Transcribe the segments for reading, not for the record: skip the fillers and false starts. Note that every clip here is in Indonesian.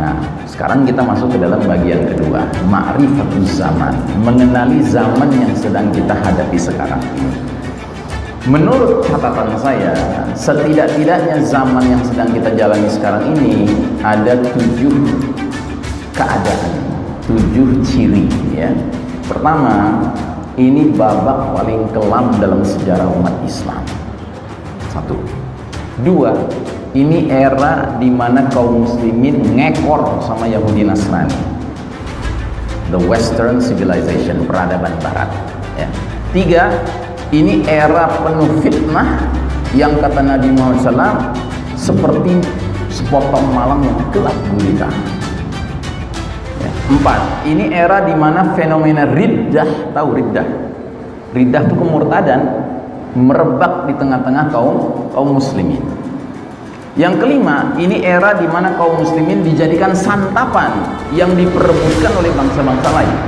Nah, sekarang kita masuk ke dalam bagian kedua, ma'rifatuz zaman, mengenali zaman yang sedang kita hadapi sekarang ini. Menurut catatan saya, setidak-tidaknya zaman yang sedang kita jalani sekarang ini ada 7 keadaan, 7 ciri ya. Pertama, ini babak paling kelam dalam sejarah umat Islam. 1. 2, ini era di mana kaum muslimin ngekor sama Yahudi Nasrani. The Western Civilization, peradaban barat ya. 3, ini era penuh fitnah yang kata Nabi Muhammad SAW seperti sepotong malam yang gelap gulita ya. 4, ini era di mana fenomena riddah, tahu riddah? Riddah itu kemurtadan merebak di tengah-tengah kaum muslimin. Yang kelima, ini era di mana kaum muslimin dijadikan santapan yang diperebutkan oleh bangsa-bangsa lain.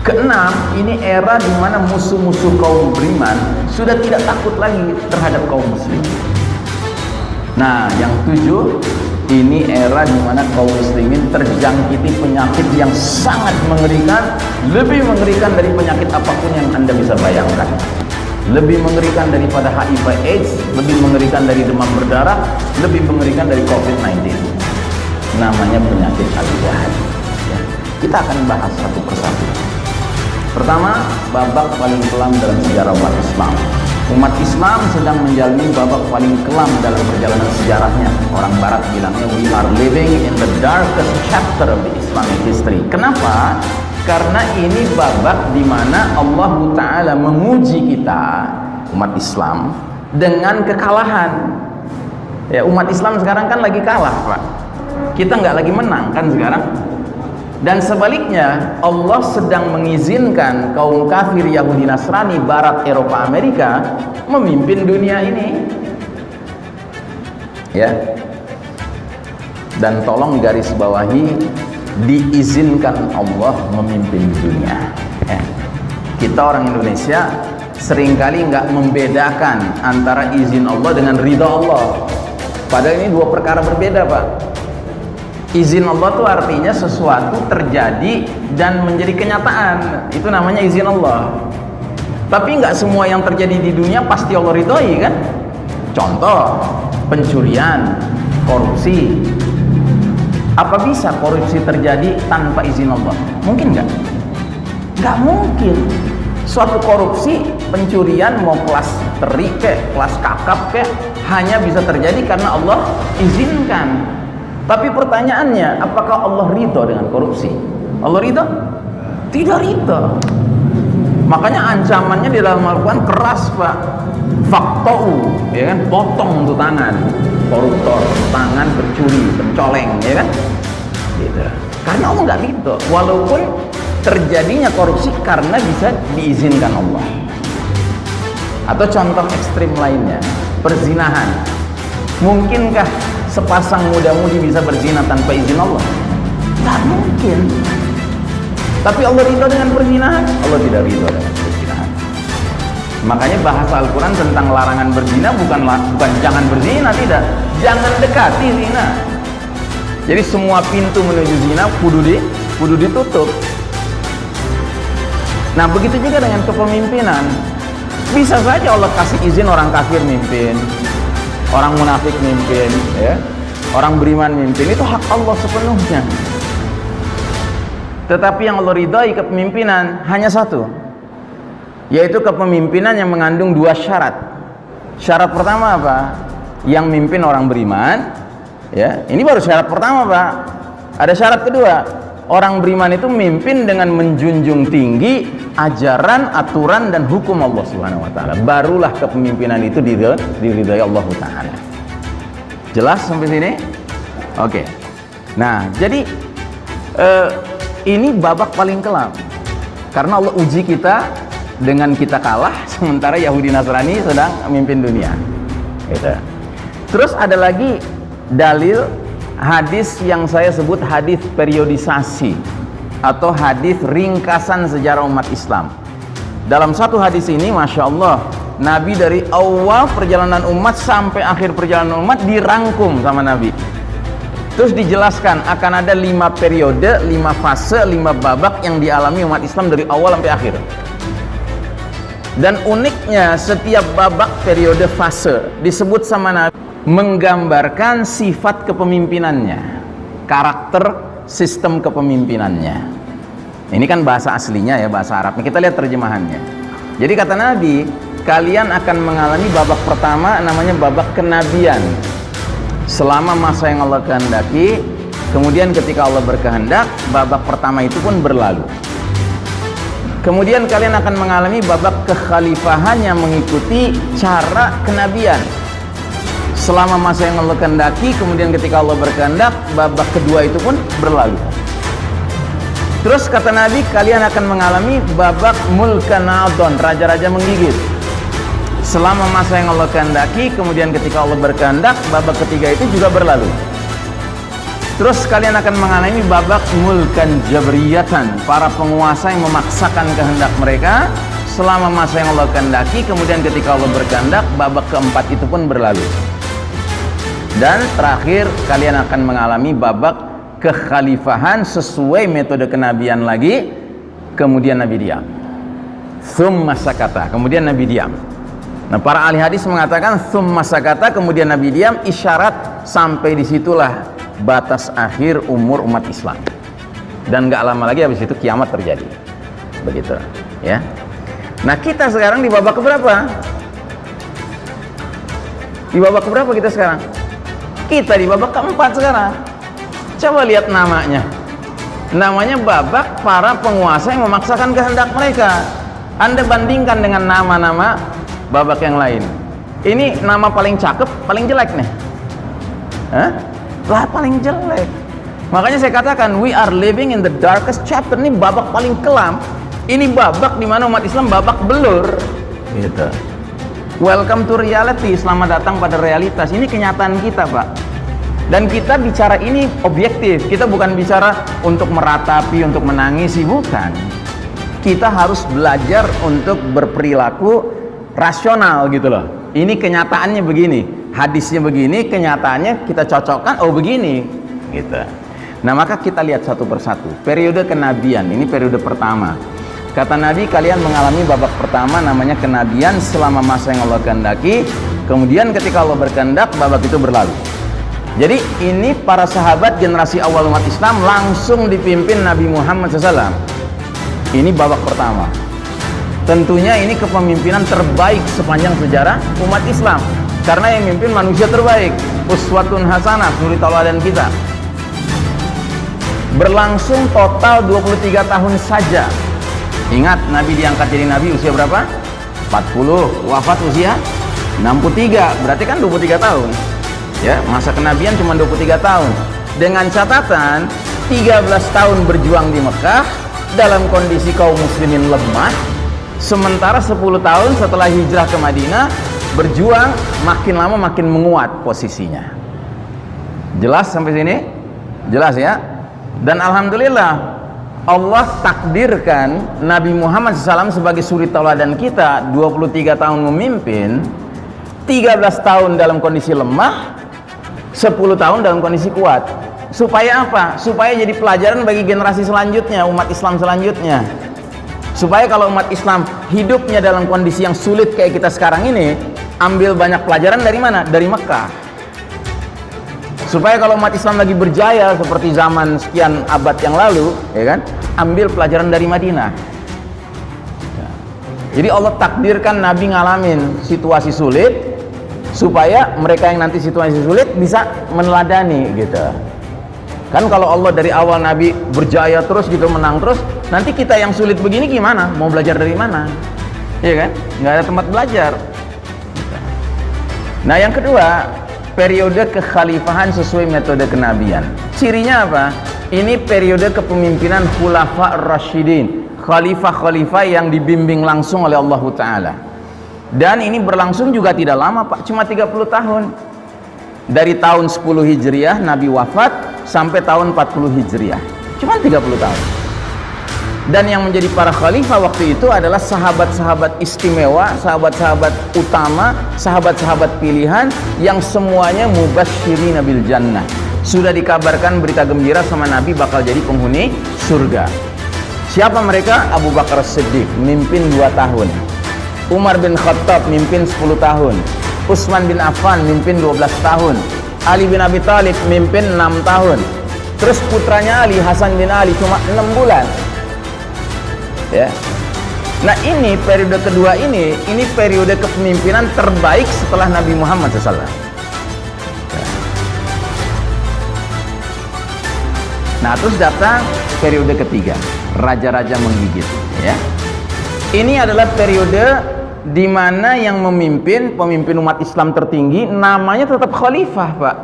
Keenam, ini era di mana musuh-musuh kaum beriman sudah tidak takut lagi terhadap kaum muslim. Nah, yang 7, ini era di mana kaum muslimin terjangkiti penyakit yang sangat mengerikan, lebih mengerikan dari penyakit apapun yang Anda bisa bayangkan. Lebih mengerikan daripada HIV AIDS, lebih mengerikan dari demam berdarah, lebih mengerikan dari COVID-19. Namanya penyakit al-jahad ya. Kita akan bahas satu persatu. Pertama, babak paling kelam dalam sejarah umat Islam. Umat Islam sedang menjalani babak paling kelam dalam perjalanan sejarahnya. Orang barat bilangnya we are living in the darkest chapter of the Islamic history. Kenapa? Karena ini babak di mana Allah Ta'ala menguji kita, umat Islam, dengan kekalahan ya. Umat Islam sekarang kan lagi kalah, Pak. Kita nggak lagi menang kan sekarang. Dan sebaliknya, Allah sedang mengizinkan kaum kafir Yahudi Nasrani Barat, Eropa, Amerika memimpin dunia ini ya. Dan tolong garis bawahi, diizinkan Allah memimpin dunia ya. Kita orang Indonesia seringkali nggak membedakan antara izin Allah dengan ridha Allah, padahal ini 2 perkara berbeda, Pak. Izin Allah itu artinya sesuatu terjadi dan menjadi kenyataan, itu namanya izin Allah. Tapi nggak semua yang terjadi di dunia pasti Allah ridhoi kan. Contoh, pencurian, korupsi. Apa bisa korupsi terjadi tanpa izin Allah? Mungkin nggak? Nggak mungkin. Suatu korupsi, pencurian, mau kelas teri kek, kelas kakap kek, hanya bisa terjadi karena Allah izinkan. Tapi pertanyaannya, apakah Allah ridho dengan korupsi? Allah ridho? Tidak ridho. Makanya ancamannya di dalam Al-Quran keras, Pak. Faktou, ya kan? Potong tuh tangan koruptor, tangan pencuri, pencoleng, ya kan? Gitu. Karena Allah nggak ridho. Walaupun terjadinya korupsi karena bisa diizinkan Allah. Atau contoh ekstrim lainnya, perzinahan. Mungkinkah sepasang muda-mudi bisa berzina tanpa izin Allah? Nggak mungkin. Tapi Allah ridho dengan perzinahan? Allah tidak ridho dengan perzinahan. Makanya bahasa Al-Quran tentang larangan berzina bukan jangan berzina, tidak. Jangan dekati zina. Jadi semua pintu menuju zina kudu ditutup. Nah, begitu juga dengan kepemimpinan. Bisa saja Allah kasih izin orang kafir mimpin, orang munafik mimpin, ya, orang beriman mimpin. Itu hak Allah sepenuhnya. Tetapi yang Allah ridhai kepemimpinan hanya satu, yaitu kepemimpinan yang mengandung 2 syarat. Syarat pertama apa? Yang mimpin orang beriman, ya. Ini baru syarat pertama, Pak. Ada syarat kedua. Orang beriman itu mimpin dengan menjunjung tinggi ajaran, aturan, dan hukum Allah Subhanahu wa Ta'ala. Barulah kepemimpinan itu diridhai Allah Ta'ala. Jelas sampai sini? Oke. Nah, jadi ini babak paling kelam. Karena Allah uji kita dengan kita kalah, sementara Yahudi Nasrani sedang memimpin dunia. Gitu. Terus ada lagi dalil hadis yang saya sebut hadis periodisasi atau hadis ringkasan sejarah umat Islam. Dalam satu hadis ini, Masya Allah, Nabi dari awal perjalanan umat sampai akhir perjalanan umat dirangkum sama Nabi. Terus dijelaskan akan ada 5 periode, 5 fase, 5 babak yang dialami umat Islam dari awal sampai akhir. Dan uniknya setiap babak periode fase disebut sama Nabi menggambarkan sifat kepemimpinannya, karakter sistem kepemimpinannya. Ini kan bahasa aslinya ya, bahasa Arabnya. Kita lihat terjemahannya. Jadi kata Nabi, kalian akan mengalami babak pertama namanya babak kenabian. Selama masa yang Allah kehendaki, kemudian ketika Allah berkehendak, babak pertama itu pun berlalu. Kemudian kalian akan mengalami babak kekhalifahan yang mengikuti cara kenabian. Selama masa yang Allah kehendaki, kemudian ketika Allah berkehendak, babak kedua itu pun berlalu. Terus kata Nabi, kalian akan mengalami babak mulkan adon, raja-raja menggigit. Selama masa yang Allah kehendaki, kemudian ketika Allah berkehendak, babak ketiga itu juga berlalu. Terus kalian akan mengalami babak mulkan jabriyatan, para penguasa yang memaksakan kehendak mereka. Selama masa yang Allah kehendaki, kemudian ketika Allah berkehendak, babak keempat itu pun berlalu. Dan terakhir kalian akan mengalami babak kekhalifahan sesuai metode kenabian lagi. Kemudian Nabi diam. Tsumma sakata, kemudian Nabi diam. Nah, para ahli hadis mengatakan tsumma sakata, kemudian Nabi diam, isyarat sampai disitulah batas akhir umur umat Islam. Dan nggak lama lagi habis itu kiamat terjadi. Begitu, ya. Nah, kita sekarang di babak keberapa? Di babak keberapa kita sekarang? Kita di babak keempat sekarang. Coba lihat namanya. Namanya babak para penguasa yang memaksakan kehendak mereka. Anda bandingkan dengan nama-nama babak yang lain. Ini nama paling cakep, paling jelek nih. Hah? Lah paling jelek. Makanya saya katakan we are living in the darkest chapter. Ini babak paling kelam. Ini babak di mana umat Islam babak belur. Gitu. Welcome to reality. Selamat datang pada realitas. Ini kenyataan kita, Pak. Dan kita bicara ini objektif. Kita bukan bicara untuk meratapi, untuk menangisi, bukan. Kita harus belajar untuk berperilaku rasional gitu loh. Ini kenyataannya begini, hadisnya begini, kenyataannya kita cocokkan, oh begini gitu. Nah, maka kita lihat satu persatu. Periode kenabian, ini periode pertama. Kata Nabi, kalian mengalami babak pertama namanya kenabian selama masa yang Allah kehendaki. Kemudian ketika Allah berkehendak, babak itu berlalu. Jadi ini para sahabat generasi awal umat Islam langsung dipimpin Nabi Muhammad SAW. Ini babak pertama. Tentunya ini kepemimpinan terbaik sepanjang sejarah umat Islam, karena yang mimpin manusia terbaik, uswatun hasanah, suri tauladan kita. Berlangsung total 23 tahun saja. Ingat, Nabi diangkat jadi Nabi usia berapa? 40, wafat usia 63, berarti kan 23 tahun. Ya, masa kenabian cuma 23 tahun. Dengan catatan 13 tahun berjuang di Mekah dalam kondisi kaum muslimin lemah. Sementara 10 tahun setelah hijrah ke Madinah berjuang, makin lama makin menguat posisinya. Jelas sampai sini? Jelas ya? Dan alhamdulillah Allah takdirkan Nabi Muhammad SAW sebagai suri tauladan kita, 23 tahun memimpin, 13 tahun dalam kondisi lemah, 10 tahun dalam kondisi kuat. Supaya apa? Supaya jadi pelajaran bagi generasi selanjutnya, umat Islam selanjutnya. Supaya kalau umat Islam hidupnya dalam kondisi yang sulit kayak kita sekarang ini, ambil banyak pelajaran dari mana? Dari Mekah. Supaya kalau umat Islam lagi berjaya seperti zaman sekian abad yang lalu, ya kan, ambil pelajaran dari Madinah. Jadi Allah takdirkan Nabi ngalamin situasi sulit, supaya mereka yang nanti situasi sulit bisa meneladani gitu. Kan kalau Allah dari awal Nabi berjaya terus gitu, menang terus, nanti kita yang sulit begini gimana? Mau belajar dari mana? Iya kan? Nggak ada tempat belajar. Nah, yang kedua, periode kekhalifahan sesuai metode kenabian. Cirinya apa? Ini periode kepemimpinan khulafa ar-rasyidin, khalifah-khalifah yang dibimbing langsung oleh Allah Ta'ala. Dan ini berlangsung juga tidak lama, Pak, cuma 30 tahun. Dari tahun 10 Hijriah Nabi wafat sampai tahun 40 Hijriah, cuma 30 tahun. Dan yang menjadi para khalifah waktu itu adalah sahabat-sahabat istimewa, sahabat-sahabat utama, sahabat-sahabat pilihan yang semuanya mubasysyirina bil jannah. sudah dikabarkan berita gembira sama Nabi bakal jadi penghuni surga. Siapa mereka? Abu Bakar Siddiq mimpin 2 tahun, Umar bin Khattab mimpin 10 tahun, Utsman bin Affan mimpin 12 tahun, Ali bin Abi Thalib mimpin 6 tahun. Terus putranya Ali, Hasan bin Ali, cuma 6 bulan. Ya. Nah, ini periode kedua ini periode kepemimpinan terbaik setelah Nabi Muhammad SAW. Nah, terus datang periode ketiga, raja-raja menggigit. Ya. Ini adalah periode di mana yang memimpin, pemimpin umat Islam tertinggi, namanya tetap khalifah, Pak.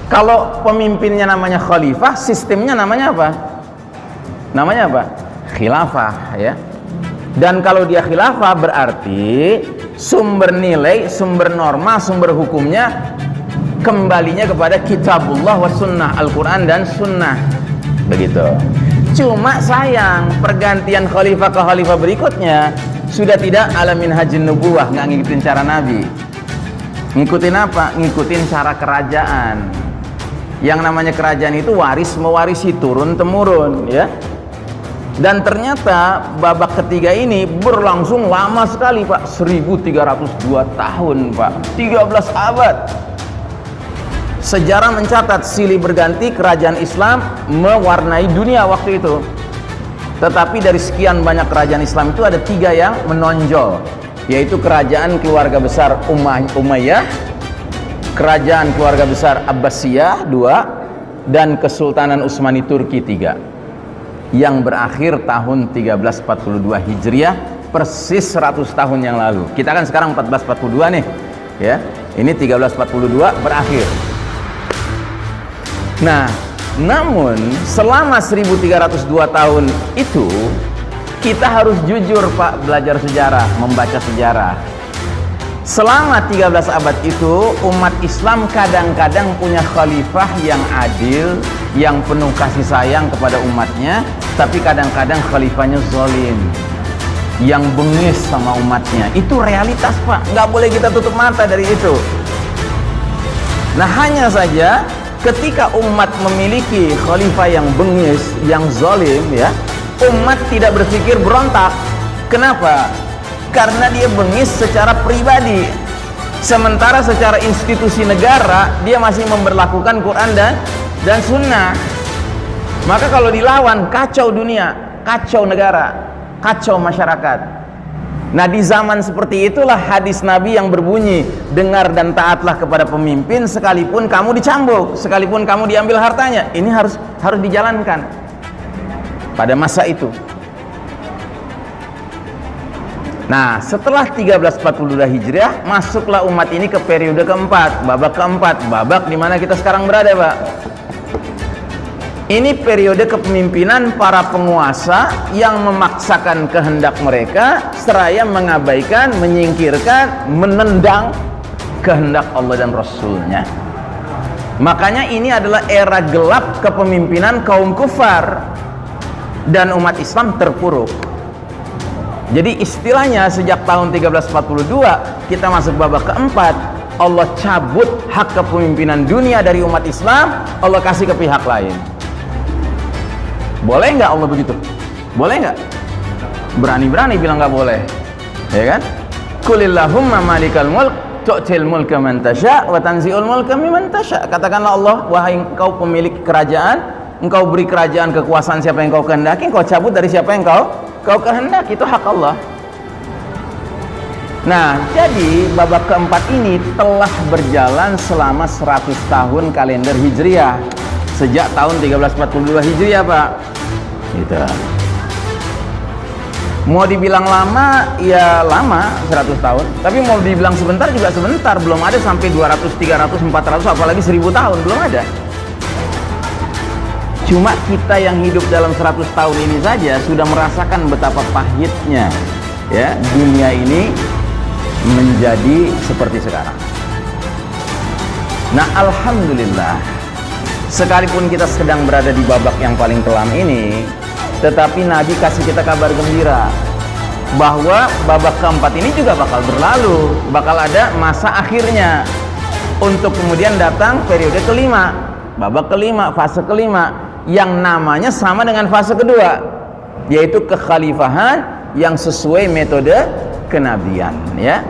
Kalau pemimpinnya namanya khalifah, sistemnya namanya apa? Namanya apa? Khilafah, ya. Dan kalau dia khilafah berarti sumber nilai, sumber norma, sumber hukumnya kembalinya kepada kitabullah wa sunnah, Al-Quran dan sunnah. Begitu. Cuma sayang, pergantian khalifah ke khalifah berikutnya sudah tidak ala minhajin nubuwah, nggak ngikutin cara Nabi. Ngikutin apa? Ngikutin cara kerajaan. Yang namanya kerajaan itu waris mewarisi, turun temurun, ya. Dan ternyata babak ketiga ini berlangsung lama sekali, Pak. 1302 tahun, Pak. 13 abad. Sejarah mencatat silih berganti kerajaan Islam mewarnai dunia waktu itu. Tetapi dari sekian banyak kerajaan Islam itu ada 3 yang menonjol, yaitu kerajaan keluarga besar Umayyah, kerajaan keluarga besar Abbasiyah 2, dan Kesultanan Utsmani Turki 3. Yang berakhir tahun 1342 Hijriah, persis 100 tahun yang lalu. Kita kan sekarang 1442 nih, ya. Ini 1342 berakhir. Nah, namun selama 1302 tahun itu kita harus jujur, Pak, belajar sejarah, membaca sejarah. Selama 13 abad itu umat Islam kadang-kadang punya khalifah yang adil, yang penuh kasih sayang kepada umatnya, tapi kadang-kadang khalifahnya zalim, yang bengis sama umatnya. Itu realitas, Pak, nggak boleh kita tutup mata dari itu. Nah, hanya saja ketika umat memiliki khalifah yang bengis, yang zalim, ya, umat tidak berpikir berontak. Kenapa? Karena dia bengis secara pribadi, sementara secara institusi negara dia masih memberlakukan Quran dan sunnah. Maka kalau dilawan, kacau dunia, kacau negara, kacau masyarakat. Nah, di zaman seperti itulah hadis Nabi yang berbunyi, dengar dan taatlah kepada pemimpin sekalipun kamu dicambuk, sekalipun kamu diambil hartanya. Ini harus dijalankan pada masa itu. Nah, setelah 1342 Hijriah, masuklah umat ini ke periode keempat, babak di mana kita sekarang berada, Pak. Ini periode kepemimpinan para penguasa yang memaksakan kehendak mereka seraya mengabaikan, menyingkirkan, menendang kehendak Allah dan Rasulnya. Makanya ini adalah era gelap kepemimpinan kaum kufar dan umat Islam terpuruk. Jadi istilahnya sejak tahun 1342 kita masuk babak keempat, Allah cabut hak kepemimpinan dunia dari umat Islam, Allah kasih ke pihak lain. Boleh nggak Allah begitu? Boleh nggak? Berani-berani bilang nggak boleh, ya kan? Qulillahumma malikal mulk tu'til mulka man tasya wa tanzi'ul mulka mimman tasya. Katakanlah Allah, wahai engkau pemilik kerajaan, engkau beri kerajaan kekuasaan siapa yang kau kehendaki, engkau cabut dari siapa yang kau kehendaki. Itu hak Allah. Nah, jadi babak keempat ini telah berjalan selama 100 tahun kalender Hijriah, sejak tahun 1342 Hijriah, Pak. Gitu. Mau dibilang lama, ya lama, 100 tahun. Tapi mau dibilang sebentar juga sebentar. Belum ada sampai 200, 300, 400, apalagi 1000 tahun. Belum ada. Cuma kita yang hidup dalam 100 tahun ini saja sudah merasakan betapa pahitnya, ya, dunia ini menjadi seperti sekarang. Nah, alhamdulillah, sekalipun kita sedang berada di babak yang paling kelam ini, tetapi Nabi kasih kita kabar gembira bahwa babak keempat ini juga bakal berlalu, bakal ada masa akhirnya. untuk kemudian datang periode kelima, babak kelima, fase kelima, yang namanya sama dengan fase kedua, yaitu kekhalifahan yang sesuai metode kenabian, ya.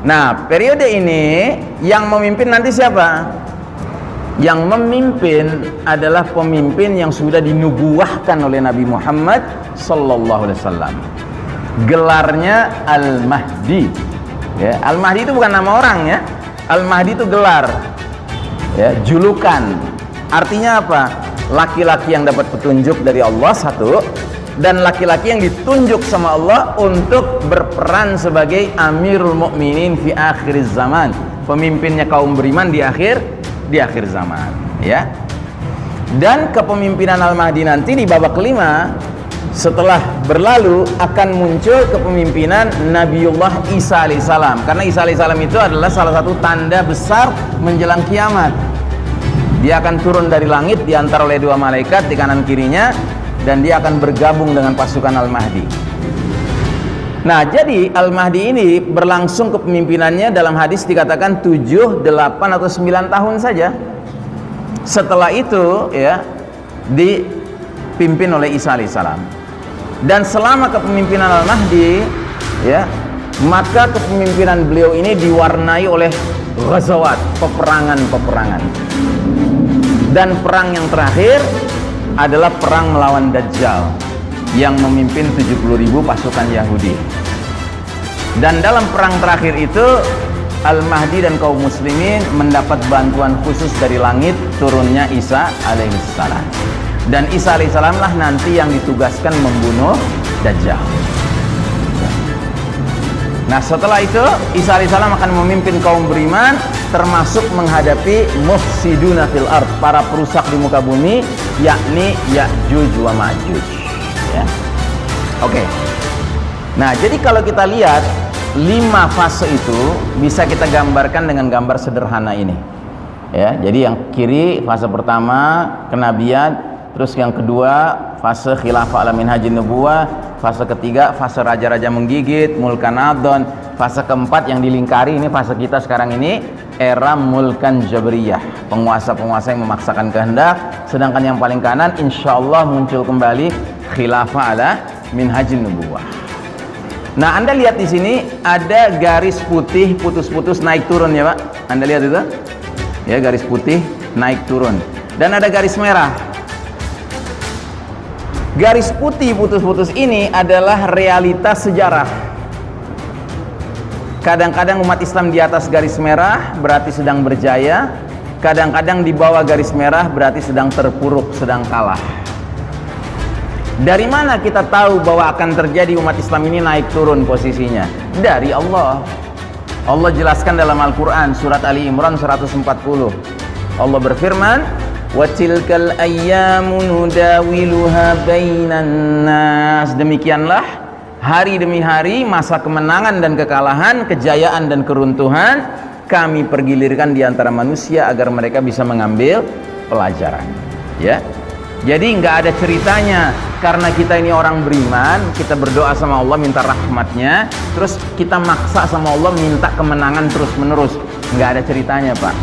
Nah, periode ini yang memimpin nanti siapa? Yang memimpin adalah pemimpin yang sudah dinubuahkan oleh Nabi Muhammad sallallahu alaihi wasallam. Gelarnya Al-Mahdi. Ya, Al-Mahdi itu bukan nama orang, ya. Al-Mahdi itu gelar, ya, julukan. Artinya apa? Laki-laki yang dapat petunjuk dari Allah, satu, dan laki-laki yang ditunjuk sama Allah untuk berperan sebagai Amirul Mukminin fi akhir zaman, pemimpinnya kaum beriman di akhir zaman, ya. Dan kepemimpinan Al-Mahdi nanti di babak kelima, setelah berlalu akan muncul kepemimpinan Nabiullah Isa alaihissalam, karena Isa alaihissalam itu adalah salah satu tanda besar menjelang kiamat. Dia akan turun dari langit, diantar oleh dua malaikat di kanan kirinya, dan dia akan bergabung dengan pasukan Al-Mahdi. Nah, jadi Al-Mahdi ini berlangsung kepemimpinannya dalam hadis dikatakan 7, 8 atau 9 tahun saja. Setelah itu, ya, dipimpin oleh Isa alaihissalam. Dan selama kepemimpinan Al-Mahdi, ya, maka kepemimpinan beliau ini diwarnai oleh ghazawat, peperangan. Dan perang yang terakhir adalah perang melawan Dajjal yang memimpin 70.000 pasukan Yahudi. Dan dalam perang terakhir itu Al-Mahdi dan kaum muslimin mendapat bantuan khusus dari langit turunnya Isa alaihissalam. Dan Isa alaihissalam lah nanti yang ditugaskan membunuh Dajjal. Nah, setelah itu Isa alaihissalam akan memimpin kaum beriman, termasuk menghadapi mufsiduna fil ard, para perusak di muka bumi, yakni Ya'juj wa Ma'juj, ya. Oke. Nah, jadi kalau kita lihat 5 fase itu bisa kita gambarkan dengan gambar sederhana ini, ya. Jadi yang kiri fase pertama kenabian, terus yang kedua fase khilafah ala minhajin nubuwah, fase ketiga fase raja-raja menggigit, mulkanadon, fase keempat yang dilingkari ini fase kita sekarang ini, era mulkan jabriyah, penguasa-penguasa yang memaksakan kehendak. Sedangkan yang paling kanan insyaallah muncul kembali khilafah ala minhajin nubuwah. Nah, Anda lihat di sini ada garis putih putus-putus naik turun, ya Pak. Anda lihat itu? Ya, garis putih naik turun. Dan ada garis merah. Garis putih putus-putus ini adalah realitas sejarah. Kadang-kadang umat Islam di atas garis merah berarti sedang berjaya. Kadang-kadang di bawah garis merah berarti sedang terpuruk, sedang kalah. Dari mana kita tahu bahwa akan terjadi umat Islam ini naik turun posisinya? Dari Allah. Allah jelaskan dalam Al-Quran surat Ali Imran 140. Allah berfirman, wa tilkal ayyamu nudawiluha bainan nas. Demikianlah hari demi hari, masa kemenangan dan kekalahan, kejayaan dan keruntuhan kami pergilirkan di antara manusia agar mereka bisa mengambil pelajaran, ya. Jadi nggak ada ceritanya karena kita ini orang beriman, kita berdoa sama Allah minta rahmatnya, terus kita maksa sama Allah minta kemenangan terus menerus. Nggak ada ceritanya, Pak.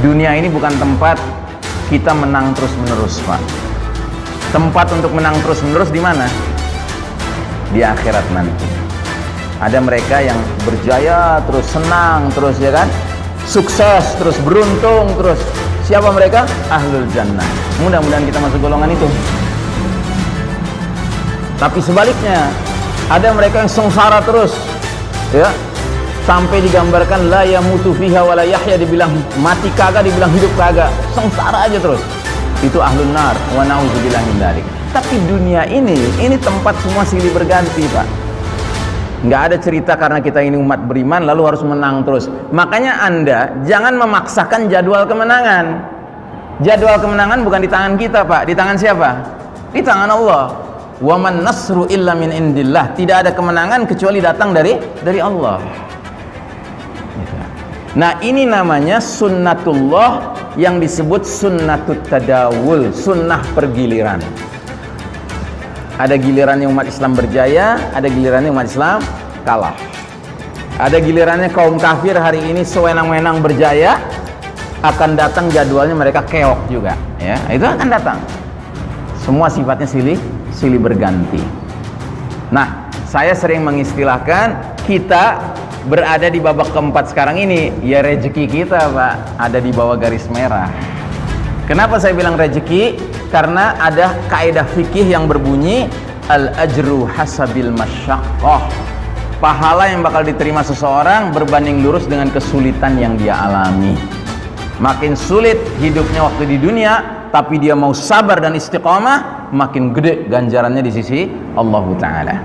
Dunia ini bukan tempat kita menang terus menerus, Pak. Tempat untuk menang terus menerus di mana? Di akhirat nanti. Ada mereka yang berjaya terus, senang terus, ya kan, sukses terus, beruntung terus. Siapa mereka? Ahlul jannah. Mudah-mudahan kita masuk golongan itu. Tapi sebaliknya, ada mereka yang sengsara terus, ya, sampai digambarkan la yamutu fiha wala yahya, dibilang mati kagak, dibilang hidup kagak, sengsara aja terus. Itu ahlun nar, wa na'udzubillah min dzalik. Tapi dunia ini tempat semua silih berganti, Pak. Nggak ada cerita karena kita ini umat beriman lalu harus menang terus. Makanya Anda jangan memaksakan jadwal kemenangan. Jadwal kemenangan bukan di tangan kita, Pak. Di tangan siapa? Di tangan Allah. Wa man nasru illa min indillah. Tidak ada kemenangan kecuali datang dari Allah. Nah, ini namanya sunnatullah yang disebut sunnatut tadawul, sunnah pergiliran. Ada gilirannya umat Islam berjaya, ada gilirannya umat Islam kalah. Ada gilirannya kaum kafir hari ini sewenang-wenang berjaya, akan datang jadwalnya mereka keok juga, ya. Itu akan datang. Semua sifatnya silih berganti. Nah, saya sering mengistilahkan kita berada di babak keempat sekarang ini, ya rezeki kita, Pak, ada di bawah garis merah. Kenapa saya bilang rezeki? Karena ada kaidah fikih yang berbunyi al-ajru hasabil masyaqqah. Pahala yang bakal diterima seseorang berbanding lurus dengan kesulitan yang dia alami. Makin sulit hidupnya waktu di dunia, tapi dia mau sabar dan istiqomah, makin gede ganjarannya di sisi Allah Ta'ala.